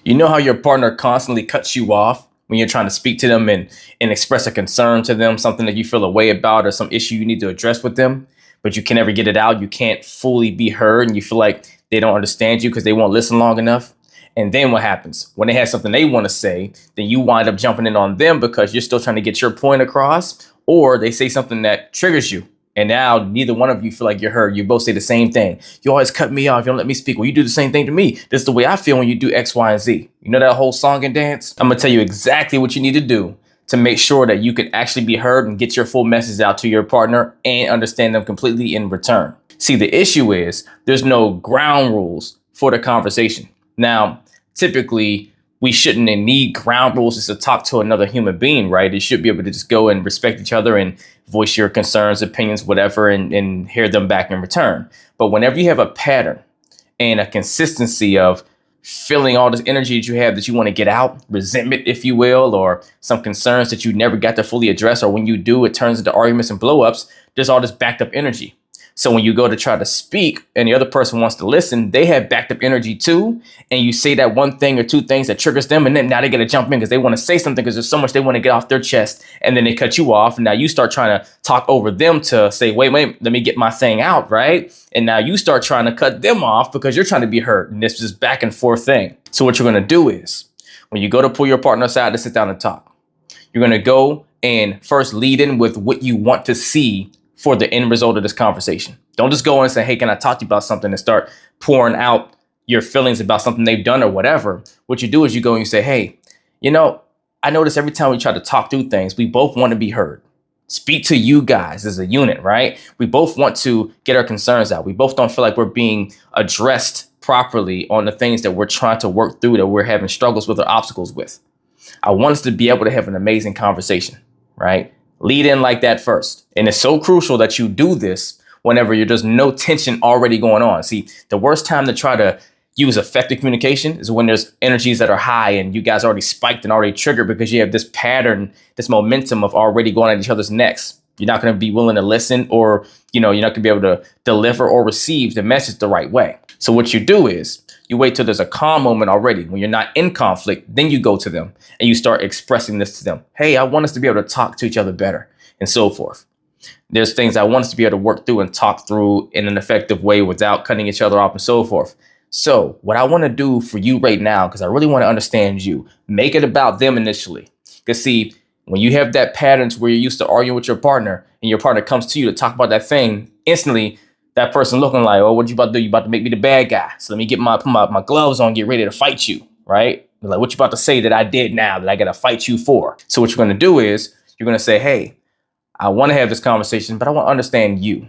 You know how your partner constantly cuts you off when you're trying to speak to them and express a concern to them, something that you feel a way about or some issue you need to address with them, but you can never get it out. You can't fully be heard and you feel like they don't understand you because they won't listen long enough. And then what happens? When they have something they want to say, then you wind up jumping in on them because you're still trying to get your point across, or they say something that triggers you. And now neither one of you feel like you're heard. You both say the same thing. You always cut me off. You don't let me speak. Well, you do the same thing to me. This is the way I feel when you do X, Y, and Z. You know that whole song and dance? I'm going to tell you exactly what you need to do to make sure that you can actually be heard and get your full message out to your partner and understand them completely in return. See, the issue is there's no ground rules for the conversation. Now, typically, we shouldn't need ground rules just to talk to another human being, right? You should be able to just go and respect each other and voice your concerns, opinions, whatever, and hear them back in return. But whenever you have a pattern and a consistency of feeling all this energy that you have that you want to get out, resentment, if you will, or some concerns that you never got to fully address, or when you do, it turns into arguments and blowups, there's all this backed up energy. So when you go to try to speak and the other person wants to listen, they have backed up energy too. And you say that one thing or two things that triggers them. And then now they got to jump in because they want to say something because there's so much they want to get off their chest. And then they cut you off. And now you start trying to talk over them to say, wait, let me get my thing out. Right. And now you start trying to cut them off because you're trying to be heard. And this is back and forth thing. So what you're going to do is when you go to pull your partner aside to sit down and talk, you're going to go and first lead in with what you want to see for the end result of this conversation. Don't just go and say, hey, can I talk to you about something, and start pouring out your feelings about something they've done or whatever. What you do is you go and you say, hey, I notice every time we try to talk through things, we both want to be heard. Speak to you guys as a unit, right? We both want to get our concerns out. We both don't feel like we're being addressed properly on the things that we're trying to work through, that we're having struggles with or obstacles with. I want us to be able to have an amazing conversation, right? Lead in like that first. And it's so crucial that you do this whenever there's no tension already going on. See, the worst time to try to use effective communication is when there's energies that are high and you guys already spiked and already triggered because you have this pattern, this momentum of already going at each other's necks. You're not going to be willing to listen, or, you're not going to be able to deliver or receive the message the right way. So what you do is you wait till there's a calm moment already when you're not in conflict. Then you go to them and you start expressing this to them. Hey, I want us to be able to talk to each other better and so forth. There's things I want us to be able to work through and talk through in an effective way without cutting each other off and so forth. So what I want to do for you right now, because I really want to understand you, make it about them initially. Because see, when you have that patterns where you're used to arguing with your partner and your partner comes to you to talk about that thing, instantly that person looking like, oh, what you about to do? You about to make me the bad guy. So let me put my gloves on, get ready to fight you, right? Like, what you about to say that I did now that I got to fight you for? So what you're going to do is you're going to say, hey, I want to have this conversation, but I want to understand you.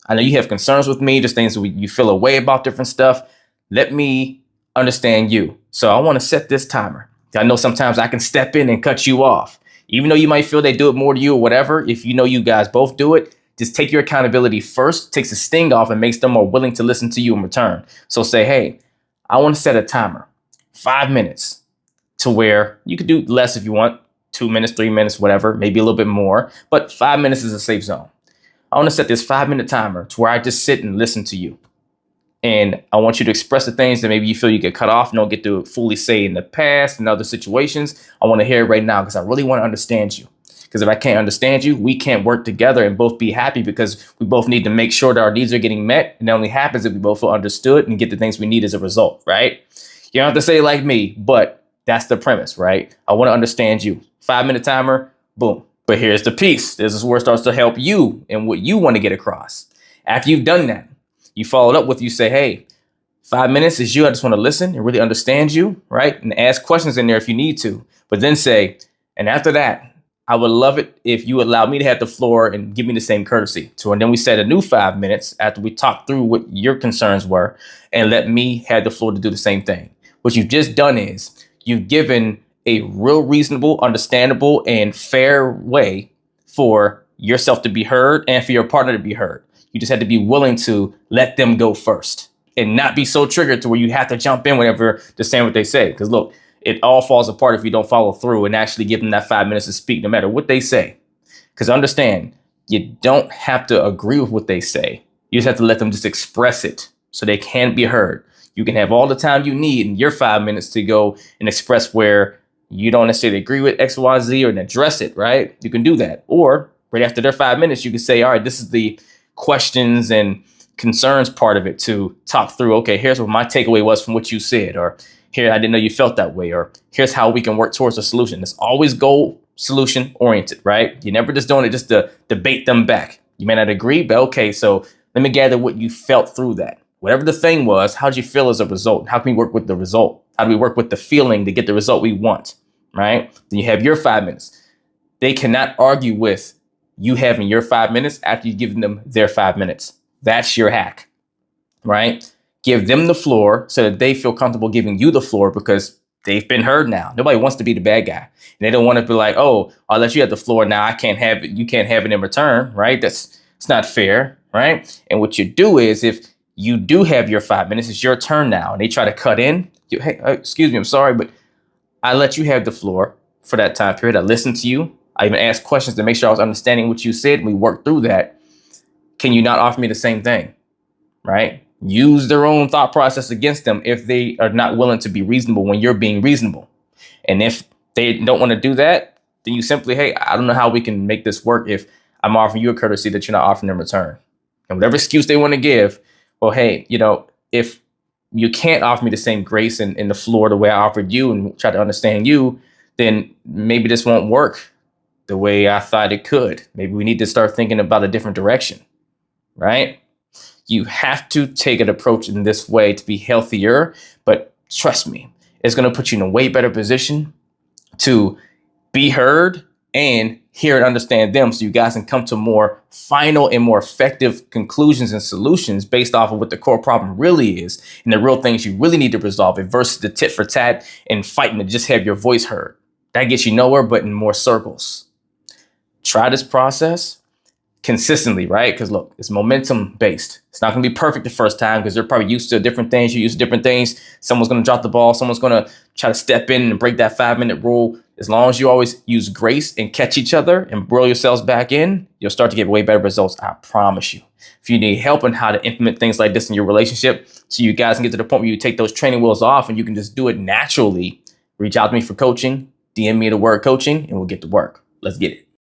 I know you have concerns with me, just things that you feel a way about, different stuff. Let me understand you. So I want to set this timer. I know sometimes I can step in and cut you off. Even though you might feel they do it more to you or whatever, if you know you guys both do it, just take your accountability first, takes the sting off and makes them more willing to listen to you in return. So say, hey, I want to set a timer, 5 minutes, to where you could do less if you want, 2 minutes, 3 minutes, whatever, maybe a little bit more, but 5 minutes is a safe zone. I want to set this 5-minute timer to where I just sit and listen to you. And I want you to express the things that maybe you feel you get cut off and don't get to fully say in the past and other situations. I want to hear it right now because I really want to understand you. Because if I can't understand you, we can't work together and both be happy, because we both need to make sure that our needs are getting met. And that only happens if we both feel understood and get the things we need as a result, right? You don't have to say it like me, but that's the premise, right? I want to understand you. 5-minute timer, boom. But here's the piece. This is where it starts to help you and what you want to get across. After you've done that, you follow it up with, you say, hey, 5 minutes is you. I just want to listen and really understand you, right? And ask questions in there if you need to. But then say, and after that, I would love it if you allow me to have the floor and give me the same courtesy. So, and then we set a new 5 minutes after we talked through what your concerns were, and let me have the floor to do the same thing. What you've just done is you've given a real reasonable, understandable, and fair way for yourself to be heard and for your partner to be heard. You just had to be willing to let them go first and not be so triggered to where you have to jump in whenever they're saying what they say. Because look, it all falls apart if you don't follow through and actually give them that 5 minutes to speak, no matter what they say. Because understand, you don't have to agree with what they say. You just have to let them just express it so they can be heard. You can have all the time you need in your 5 minutes to go and express where you don't necessarily agree with X, Y, Z or address it, right? You can do that. Or right after their 5 minutes, you can say, all right, this is the questions and concerns part of it to talk through. Okay, here's what my takeaway was from what you said, or here, I didn't know you felt that way, or here's how we can work towards a solution. It's always goal solution oriented, right? You're never just doing it just to debate them back. You may not agree, but okay, so let me gather what you felt through that. Whatever the thing was, how did you feel as a result? How can we work with the result? How do we work with the feeling to get the result we want, right? Then you have your 5 minutes. They cannot argue with you having your 5 minutes after you've given them their 5 minutes. That's your hack, right? Give them the floor so that they feel comfortable giving you the floor because they've been heard now. Nobody wants to be the bad guy. And they don't want to be like, oh, I'll let you have the floor now. I can't have it. You can't have it in return, right? It's not fair, right? And what you do is if you do have your 5 minutes, it's your turn now. And they try to cut in. Hey, excuse me, I'm sorry, but I let you have the floor for that time period. I listened to you. I even asked questions to make sure I was understanding what you said. And we worked through that. Can you not offer me the same thing, right? Use their own thought process against them if they are not willing to be reasonable when you're being reasonable. And if they don't want to do that, then you simply, hey, I don't know how we can make this work if I'm offering you a courtesy that you're not offering in return. And whatever excuse they want to give, well, hey, if you can't offer me the same grace and the floor the way I offered you and try to understand you, then maybe this won't work the way I thought it could. Maybe we need to start thinking about a different direction, right? You have to take an approach in this way to be healthier, but trust me, it's going to put you in a way better position to be heard and hear and understand them so you guys can come to more final and more effective conclusions and solutions based off of what the core problem really is and the real things you really need to resolve it versus the tit for tat and fighting to just have your voice heard. That gets you nowhere but in more circles. Try this process consistently, right? Because look, it's momentum based. It's not going to be perfect the first time because they're probably used to different things. You're used to different things. Someone's going to drop the ball. Someone's going to try to step in and break that 5-minute rule. As long as you always use grace and catch each other and reel yourselves back in, you'll start to get way better results. I promise you. If you need help on how to implement things like this in your relationship so you guys can get to the point where you take those training wheels off and you can just do it naturally, reach out to me for coaching, DM me the word coaching, and we'll get to work. Let's get it.